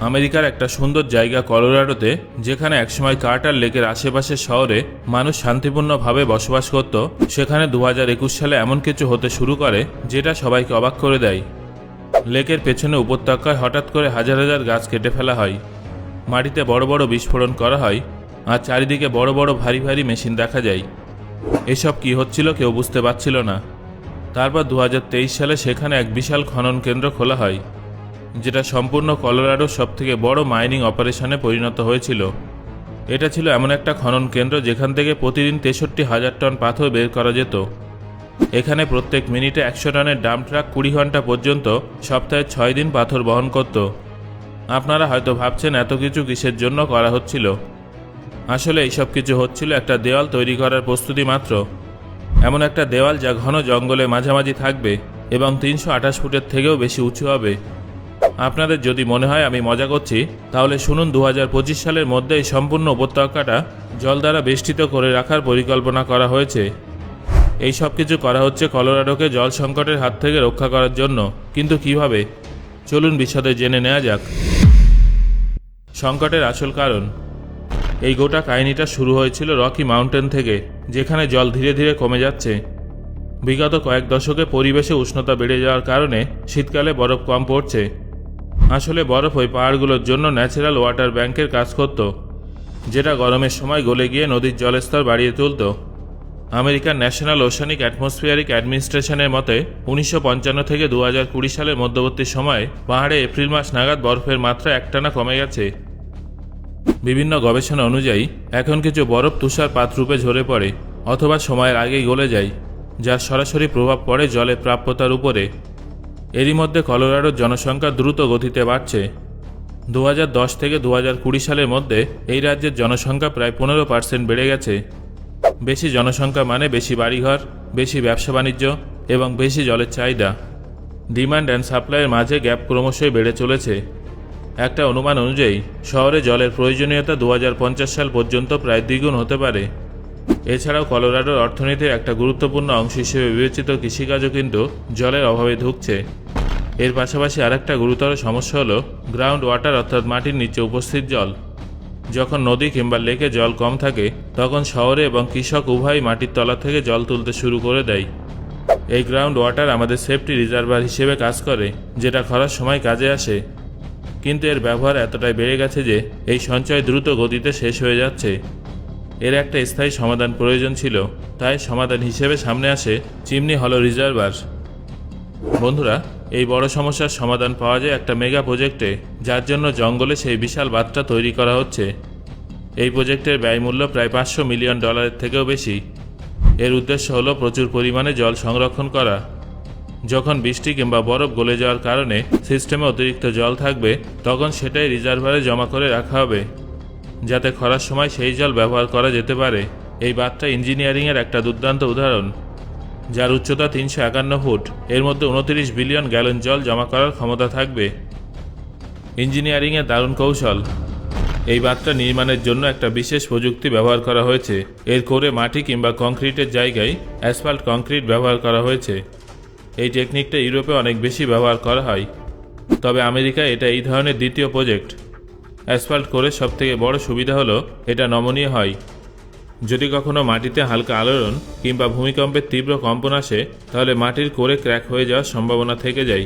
আমেরিকার একটা সুন্দর জায়গা কলোরাডোতে, যেখানে একসময় কার্টার লেকের আশেপাশের শহরে মানুষ শান্তিপূর্ণভাবে বসবাস করত, সেখানে 2021 সালে এমন কিছু হতে শুরু করে যেটা সবাইকে অবাক করে দেয়। লেকের পেছনে উপত্যকায় হঠাৎ করে হাজার হাজার গাছ কেটে ফেলা হয়, মাটিতে বড় বড় বিস্ফোরণ করা হয়, আর চারিদিকে বড় বড় ভারী ভারী মেশিন দেখা যায়। এসব কি হচ্ছিল কেউ বুঝতে পারছিল না। তারপর 2023 সালে সেখানে এক বিশাল খনন কেন্দ্র খোলা হয়, যেটা সম্পূর্ণ কলোরাডোর সবথেকে বড় মাইনিং অপারেশনে পরিণত হয়েছিল। এটা ছিল এমন একটা খনন কেন্দ্র যেখান থেকে প্রতিদিন 63,000 টন পাথর বের করা যেত। এখানে প্রত্যেক মিনিটে 100 টনের ডাম্প ট্রাক 20 ঘন্টা পর্যন্ত সপ্তাহে 6 দিন পাথর বহন করত। আপনারা হয়তো ভাবছেন এত কিছু কিসের জন্য করা হচ্ছিল। আসলে এইসব কিছু হচ্ছিল একটা দেওয়াল তৈরি করার প্রস্তুতি মাত্র। এমন একটা দেওয়াল যা ঘন জঙ্গলে মাঝামাঝি থাকবে এবং 328 ফুটের থেকেও বেশি উঁচু হবে। আপনাদের যদি মনে হয় আমি মজা করছি, তাহলে শুনুন 2025 সালের মধ্যে এই সম্পূর্ণ উপত্যকাটা জল দ্বারা বেষ্টিত করে রাখার পরিকল্পনা করা হয়েছে। এই সব কিছু করা হচ্ছে কলোরাডোকে জল সংকটের হাত থেকে রক্ষা করার জন্য। কিন্তু কিভাবে? চলুন বিশদে জেনে নেওয়া যাক। সংকটের আসল কারণ। এই গোটা কাহিনীটা শুরু হয়েছিল রকি মাউন্টেন থেকে, যেখানে জল ধীরে ধীরে কমে যাচ্ছে। বিগত কয়েক দশকে পরিবেশে উষ্ণতা বেড়ে যাওয়ার কারণে শীতকালে বরফ কম পড়ছে। আসলে বরফ ওই পাহাড়গুলোর জন্য ন্যাচারাল ওয়াটার ব্যাংকের কাজ করত, যেটা গরমের সময় গলে গিয়ে নদীর জলস্তর বাড়িয়ে তুলত। আমেরিকার ন্যাশনাল ওশানিক অ্যাটমসফিয়ারিক অ্যাডমিনিস্ট্রেশনের মতে 1955 থেকে 2020 সালের মধ্যবর্তী সময়ে পাহাড়ে এপ্রিল মাস নাগাদ বরফের মাত্রা একটানা কমে গেছে। বিভিন্ন গবেষণা অনুযায়ী এখন কিছু বরফ তুষারপাত রূপে ঝরে পড়ে অথবা সময়ের আগেই গলে যায়, যার সরাসরি প্রভাব পড়ে জলের প্রাপ্যতার উপরে। এরই মধ্যে কলোরাডোর জনসংখ্যা দ্রুত গতিতে বাড়ছে। 2010 থেকে 2020 সালের মধ্যে এই রাজ্যের জনসংখ্যা প্রায় 15% বেড়ে গেছে। বেশি জনসংখ্যা মানে বেশি বাড়িঘর, বেশি ব্যবসা বাণিজ্য এবং বেশি জলের চাহিদা। ডিমান্ড অ্যান্ড সাপ্লাইয়ের মাঝে গ্যাপ ক্রমশই বেড়ে চলেছে। একটা অনুমান অনুযায়ী শহরে জলের প্রয়োজনীয়তা 2050 সাল পর্যন্ত প্রায় দ্বিগুণ হতে পারে। এছাড়াও কলোরাডোর অর্থনীতির একটা গুরুত্বপূর্ণ অংশ হিসেবে বিবেচিত কৃষিকাজও কিন্তু জলের অভাবে ধুঁকছে। এর পাশাপাশি আরেকটা গুরুতর সমস্যা হলো গ্রাউন্ড ওয়াটার, অর্থাৎ মাটির নিচে উপস্থিত জল। যখন নদী কিংবা লেকে জল কম থাকে, তখন শহরে এবং কৃষক উভয়ই মাটির তলা থেকে জল তুলতে শুরু করে দেয়। এই গ্রাউন্ড ওয়াটার আমাদের সেফটি রিজার্ভার হিসেবে কাজ করে, যেটা খরার সময় কাজে আসে। কিন্তু এর ব্যবহার এতটাই বেড়ে গেছে যে এই সঞ্চয় দ্রুত গতিতে শেষ হয়ে যাচ্ছে। এর একটা স্থায়ী সমাধান প্রয়োজন ছিল, তাই সমাধান হিসেবে সামনে আসে চিমনি হলো রিজার্ভার। বন্ধুরা, এই বড় সমস্যার সমাধান পাওয়া যায় একটা মেগা প্রজেক্টে, যার জন্য জঙ্গলে সেই বিশাল বাঁধটা তৈরি করা হচ্ছে। এই প্রজেক্টের ব্যয়মূল্য প্রায় $500 মিলিয়ন থেকেও বেশি। এর উদ্দেশ্য হলো প্রচুর পরিমাণে জল সংরক্ষণ করা। যখন বৃষ্টি কিংবা বরফ গলে যাওয়ার কারণে সিস্টেমে অতিরিক্ত জল থাকবে, তখন সেটাই রিজার্ভারে জমা করে রাখা হবে, যাতে খরার সময় সেই জল ব্যবহার করা যেতে পারে। এই বাঁধটা ইঞ্জিনিয়ারিংয়ের একটা দুর্দান্ত উদাহরণ, যার উচ্চতা 351 ফুট। এর মধ্যে 29 বিলিয়ন গ্যালন জল জমা করার ক্ষমতা থাকবে। ইঞ্জিনিয়ারিংয়ের দারুণ কৌশল। এই বাঁধটা নির্মাণের জন্য একটা বিশেষ প্রযুক্তি ব্যবহার করা হয়েছে। এর কোরে মাটি কিংবা কংক্রিটের জায়গায় অ্যাসফাল্ট কংক্রিট ব্যবহার করা হয়েছে। এই টেকনিকটা ইউরোপে অনেক বেশি ব্যবহার করা হয়, তবে আমেরিকায় এটা এই ধরনের দ্বিতীয় প্রজেক্ট। অ্যাসফাল্ট করে সবথেকে বড় সুবিধা হলো এটা নমনীয় হয়। যদি কখনো মাটিতে হালকা আলোড়ন কিংবা ভূমিকম্পের তীব্র কম্পন আসে, তাহলে মাটির কোরে ক্র্যাক হয়ে যাওয়ার সম্ভাবনা থেকে যায়।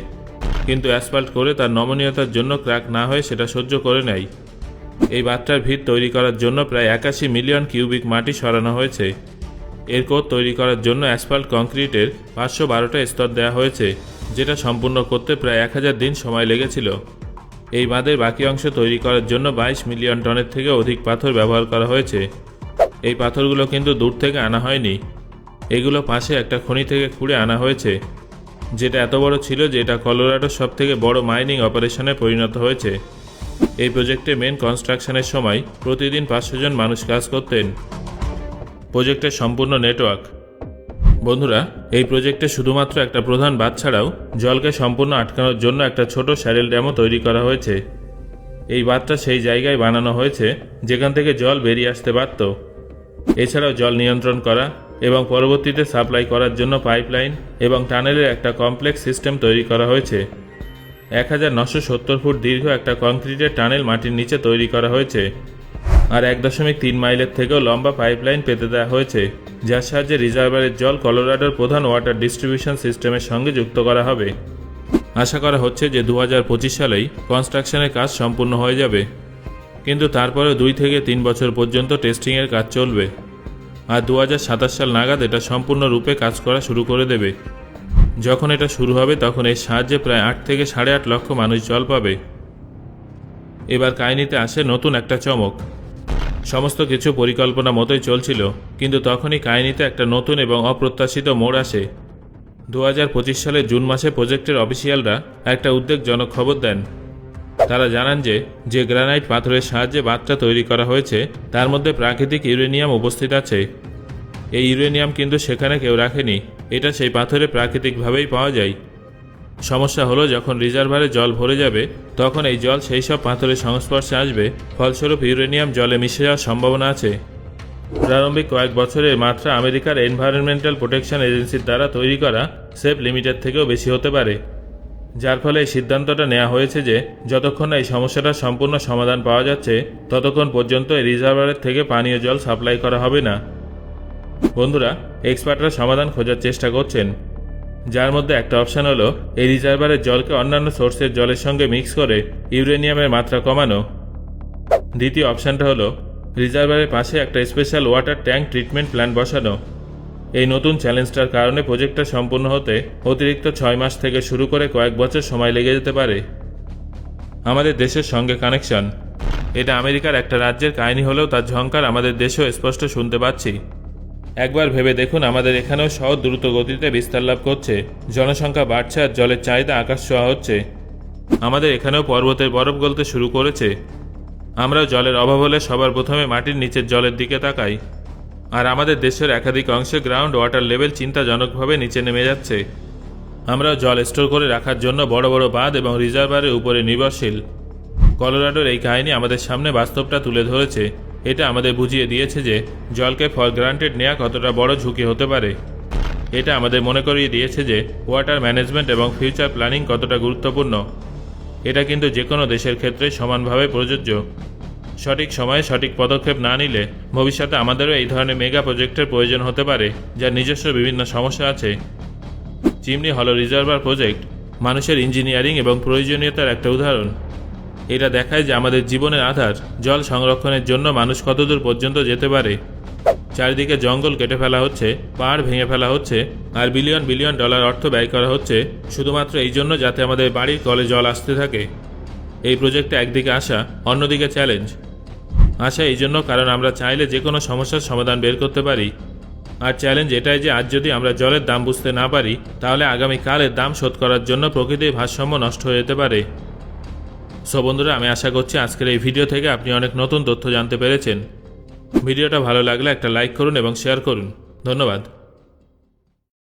কিন্তু অ্যাসফাল্ট করে তার নমনীয়তার জন্য ক্র্যাক না হয়ে সেটা সহ্য করে নেয়। এই বাঁধটার ভিত তৈরি করার জন্য প্রায় 81 মিলিয়ন কিউবিক মাটি সরানো হয়েছে। এর কোর তৈরি করার জন্য অ্যাসফাল্ট কংক্রিটের 512টা স্তর দেওয়া হয়েছে, যেটা সম্পূর্ণ করতে প্রায় 1000 দিন সময় লেগেছিল। এই বাঁধের বাকি অংশ তৈরি করার জন্য 22 মিলিয়ন টনের থেকে অধিক পাথর ব্যবহার করা হয়েছে। এই পাথরগুলো কিন্তু দূর থেকে আনা হয়নি, এগুলো পাশে একটা খনি থেকে খুঁড়ে আনা হয়েছে, যেটা এত বড় ছিল যে এটা কলোরাডোর সবথেকে বড় মাইনিং অপারেশনে পরিণত হয়েছে। এই প্রজেক্টে মেন কনস্ট্রাকশনের সময় প্রতিদিন 500 জন মানুষ কাজ করতেন। প্রজেক্টের সম্পূর্ণ নেটওয়ার্ক। বন্ধুরা, এই প্রজেক্টে শুধুমাত্র একটা প্রধান বাঁধ ছাড়াও জলকে সম্পূর্ণ আটকানোর জন্য একটা ছোট স্যারেল ড্যামও তৈরি করা হয়েছে। এই বাঁধটা সেই জায়গায় বানানো হয়েছে যেখান থেকে জল বেরিয়ে আসতে পারত। এছাড়াও জল নিয়ন্ত্রণ করা এবং পরবর্তীতে সাপ্লাই করার জন্য পাইপলাইন এবং টানেলের একটা কমপ্লেক্স সিস্টেম তৈরি করা হয়েছে। 1970 ফুট দীর্ঘ একটা কংক্রিটের টানেল মাটির নিচে তৈরি করা হয়েছে, আর 1.3 মাইলের থেকেও লম্বা পাইপলাইন পেতে দেওয়া হয়েছে, যার সাহায্যে রিজার্ভারের জল কলোরাডোর প্রধান ওয়াটার ডিস্ট্রিবিউশন সিস্টেমের সঙ্গে যুক্ত করা হবে। আশা করা হচ্ছে যে 2025 সালেই কনস্ট্রাকশনের কাজ সম্পূর্ণ হয়ে যাবে, কিন্তু তারপরেও 2 থেকে 3 বছর পর্যন্ত টেস্টিংয়ের কাজ চলবে, আর 2027 সাল নাগাদ এটা সম্পূর্ণরূপে কাজ করা শুরু করে দেবে। যখন এটা শুরু হবে তখন এর সাহায্যে প্রায় 8 থেকে 8.5 লক্ষ মানুষ জল পাবে। এবার কাহিনীতে আসে নতুন একটা চমক। সমস্ত কিছু পরিকল্পনা মতোই চলছিল, কিন্তু তখনই কাহিনীতে একটা নতুন এবং অপ্রত্যাশিত মোড় আসে। 2025 সালের জুন মাসে প্রজেক্টের অফিসিয়ালরা একটা উদ্বেগজনক খবর দেন। তারা জানান যে গ্রানাইট পাথরের সাহায্যে বাঁধটা তৈরি করা হয়েছে তার মধ্যে প্রাকৃতিক ইউরেনিয়াম উপস্থিত আছে। এই ইউরেনিয়াম কিন্তু সেখানে কেউ রাখেনি, এটা সেই পাথরে প্রাকৃতিকভাবেই পাওয়া যায়। সমস্যা হলো যখন রিজার্ভারে জল ভরে যাবে তখন এই জল সেই সব পাথরের সংস্পর্শে আসবে, ফলস্বরূপ ইউরেনিয়াম জলে মিশে যাওয়ার সম্ভাবনা আছে। প্রারম্ভিক কয়েক বছরের মাত্রা আমেরিকার এনভায়রনমেন্টাল প্রোটেকশন এজেন্সির দ্বারা তৈরি করা সেফ লিমিটের থেকেও বেশি হতে পারে, যার ফলে এই সিদ্ধান্তটা নেওয়া হয়েছে যে যতক্ষণ না এই সমস্যাটার সম্পূর্ণ সমাধান পাওয়া যাচ্ছে ততক্ষণ পর্যন্ত এই রিজার্ভারের থেকে পানীয় জল সাপ্লাই করা হবে না। বন্ধুরা, এক্সপার্টরা সমাধান খোঁজার চেষ্টা করছেন, যার মধ্যে একটা অপশান হলো এই রিজার্ভারের জলকে অন্যান্য সোর্সের জলের সঙ্গে মিক্স করে ইউরেনিয়ামের মাত্রা কমানো। দ্বিতীয় অপশানটা হলো রিজার্ভারের পাশে একটা special water tank treatment plant বসানো। এই নতুন চ্যালেঞ্জটার কারণে প্রজেক্টটা সম্পূর্ণ হতে অতিরিক্ত 6 মাস থেকে শুরু করে কয়েক বছর সময় লেগে যেতে পারে। আমাদের দেশের সঙ্গে কানেকশন, এটা আমেরিকার একটা রাজ্যের কাহিনী হলেও তার ঝংকার আমাদের দেশেও স্পষ্ট শুনতে পাচ্ছি। একবার ভেবে দেখুন, আমাদের এখানেও শহর দ্রুত গতিতে বিস্তার লাভ করছে, জনসংখ্যা বাড়ছে আর জলের চাহিদা আকাশ ছোঁয়া হচ্ছে। আমাদের এখানেও পর্বতের বরফ গলতে শুরু করেছে। আমরাও জলের অভাব হলে সবার প্রথমে মাটির নিচের জলের দিকে তাকাই, আর আমাদের দেশের একাধিক অংশে গ্রাউন্ড ওয়াটার লেভেল চিন্তাজনকভাবে নিচে নেমে যাচ্ছে। আমরাও জল স্টোর করে রাখার জন্য বড় বড় বাঁধ এবং রিজার্ভারের উপরে নির্ভরশীল। কলোরাডোর এই কাহিনী আমাদের সামনে বাস্তবটা তুলে ধরেছে। এটা আমাদের বুঝিয়ে দিয়েছে যে জলকে ফর গ্রান্টেড নেওয়া কতটা বড় ঝুঁকি হতে পারে। এটা আমাদের মনে করিয়ে দিয়েছে যে ওয়াটার ম্যানেজমেন্ট এবং ফিউচার প্ল্যানিং কতটা গুরুত্বপূর্ণ। এটা কিন্তু যে কোনো দেশের ক্ষেত্রে সমানভাবে প্রযোজ্য। সঠিক সময়ে সঠিক পদক্ষেপ না নিলে ভবিষ্যতে আমাদেরও এই ধরনের মেগা প্রজেক্টের প্রয়োজন হতে পারে, যার নিজস্ব বিভিন্ন সমস্যা আছে। চিমনি হল রিজার্ভার প্রজেক্ট মানুষের ইঞ্জিনিয়ারিং এবং প্রয়োজনীয়তার একটা উদাহরণ। এটা দেখায় যে আমাদের জীবনের আধার জল সংরক্ষণের জন্য মানুষ কতদূর পর্যন্ত যেতে পারে। চারিদিকে জঙ্গল কেটে ফেলা হচ্ছে, পাহাড় ভেঙে ফেলা হচ্ছে, আর বিলিয়ন বিলিয়ন ডলার অর্থ ব্যয় করা হচ্ছে শুধুমাত্র এই জন্য যাতে আমাদের বাড়ির কলে জল আসতে থাকে। এই প্রজেক্টে একদিকে আশা, অন্যদিকে চ্যালেঞ্জ। আশা এই জন্য কারণ আমরা চাইলে যে কোনো সমস্যার সমাধান বের করতে পারি, আর চ্যালেঞ্জ এটাই যে আজ যদি আমরা জলের দাম বুঝতে না পারি তাহলে আগামীকাল এর দাম শোধ করার জন্য প্রকৃতির ভারসাম্য নষ্ট হয়ে যেতে পারে। সো বন্ধুরা, আমি আশা করছি আজকের এই ভিডিও থেকে আপনি অনেক নতুন তথ্য জানতে পেরেছেন। ভিডিওটা ভালো লাগলে একটা লাইক করুন এবং শেয়ার করুন। ধন্যবাদ।